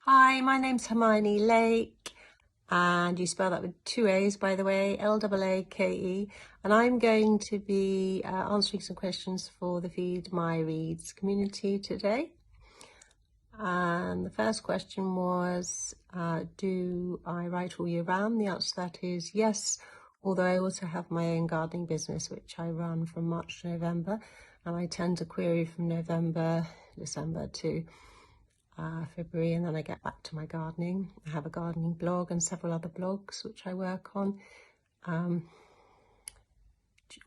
Hi, my name's Hermione Lake, and you spell that with two A's, by the way, Laake, and I'm going to be answering some questions for the Feed My Reads community today. And the first question was, do I write all year round? The answer to that is yes, although I also have my own gardening business, which I run from March to November, and I tend to query from November, December to February, and then I get back to my gardening. I have a gardening blog and several other blogs which I work on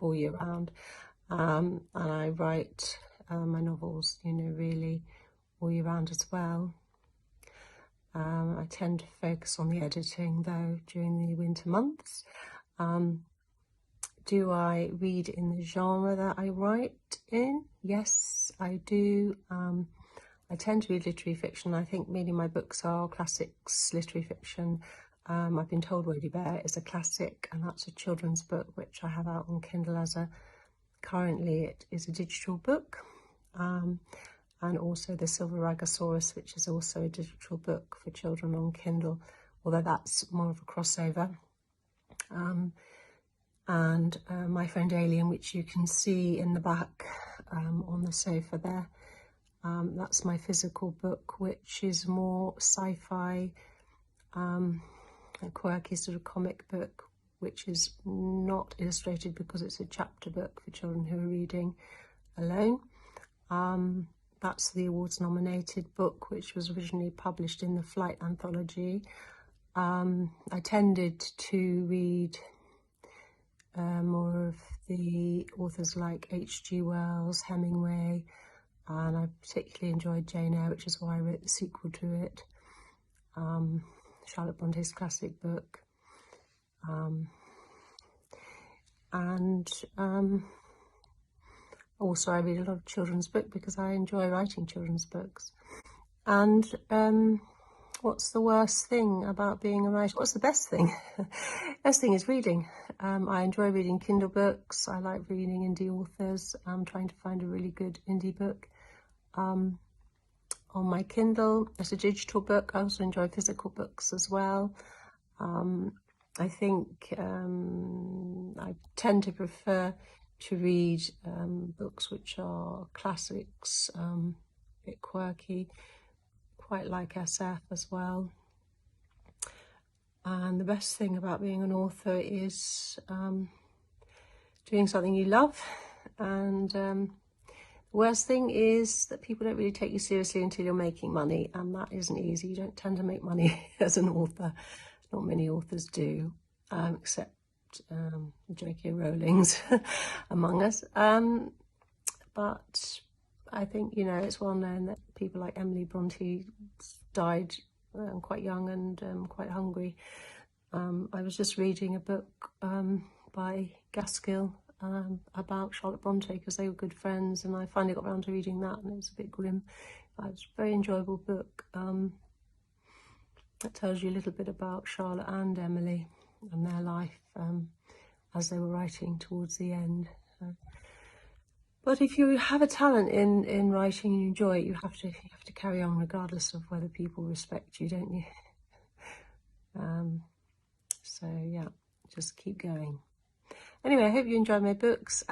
all year round, and I write my novels, really all year round as well. I tend to focus on the editing though during the winter months. Do I read in the genre that I write in? Yes, I do. I tend to read literary fiction. I think mainly my books are classics, literary fiction. I've been told Woody Bear is a classic, and that's a children's book which I have out on Kindle currently it is a digital book. And also the Silver Ragosaurus, which is also a digital book for children on Kindle, although that's more of a crossover. And My Friend Alien, which you can see in the back on the sofa there. That's my physical book, which is more sci-fi, a quirky sort of comic book, which is not illustrated because it's a chapter book for children who are reading alone. That's the awards nominated book, which was originally published in the Flight anthology. I tended to read more of the authors like H.G. Wells, Hemingway, and I particularly enjoyed Jane Eyre, which is why I wrote the sequel to it. Charlotte Bronte's classic book. Also I read a lot of children's books because I enjoy writing children's books. And what's the worst thing about being a writer? What's the best thing? Best thing is reading. I enjoy reading Kindle books. I like reading indie authors. I'm trying to find a really good indie book on my Kindle. As a digital book, I also enjoy physical books as well. I think I tend to prefer to read books which are classics, a bit quirky, quite like SF as well. And the best thing about being an author is doing something you love. And the worst thing is that people don't really take you seriously until you're making money, and that isn't easy. You don't tend to make money as an author. Not many authors do, except J.K. Rowling's among us. But I think, it's well known that people like Emily Bronte died quite young and quite hungry. I was just reading a book by Gaskell about Charlotte Bronte because they were good friends, and I finally got around to reading that, and it was a bit grim. It was a very enjoyable book. It tells you a little bit about Charlotte and Emily and their life as they were writing towards the end. But if you have a talent in writing and you enjoy it, you have to carry on regardless of whether people respect you, don't you? So yeah, just keep going. Anyway, I hope you enjoy my books.